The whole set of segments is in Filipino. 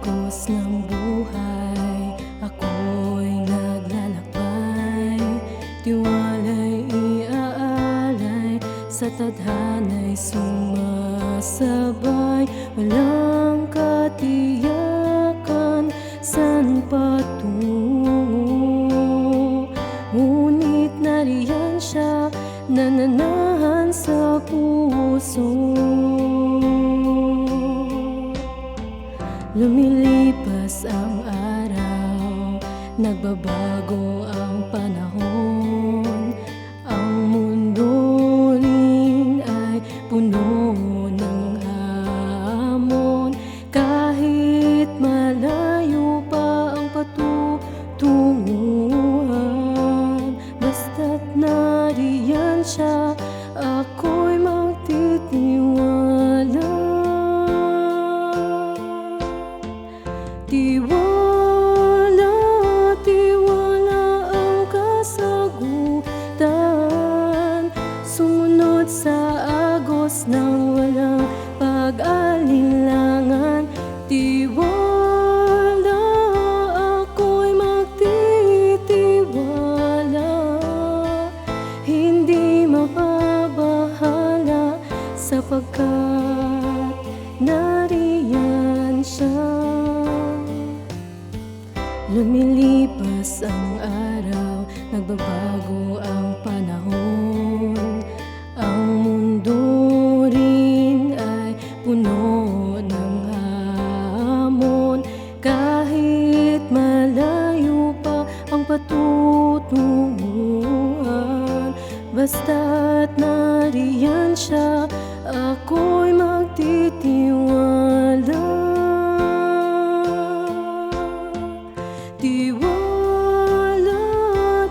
agos ng buhay, ako'y naglalakbay. Tiwala'y iaalay, sa tadhana'y sumasabay. Walang katiyakan, saan patungo? Ngunit nariyan siya, nananahan sa puso. Lumilipas ang araw, nagbabago ang panahon. Ang mundo rin ay puno ng hamon. Kahit malayo pa ang patutunguhan, basta't nariyan siya, ako'y magtitiwala. Tiwala, tiwala ang kasagutan. Sumunod sa agos ng walang pag-alinlangan. Tiwala, ako'y magtitiwala. Hindi mababahala, sapagkat nariyan siya. Lumilipas ang araw, nagbabago ang panahon. Ang mundo rin ay puno ng hamon. Kahit malayo pa ang patutunguhan, basta't nariyan siya, ako'y magtitiwala. Tiwala,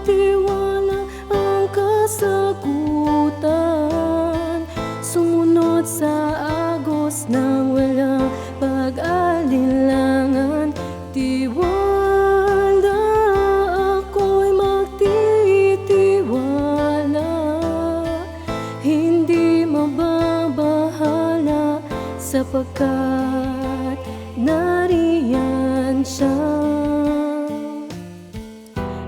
tiwala ang kasagutan. Sumunod sa agos ng walang pag-alinlangan. Tiwala, ako'y magtitiwala. Hindi mababahala, sapagkat nariyan siya.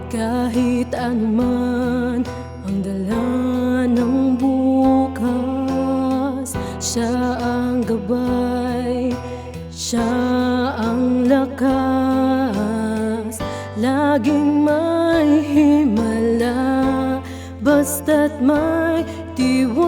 Kahit anuman ang dala ng bukas, siya ang gabay, siya ang lakas. Laging may himala, basta't may tiwala.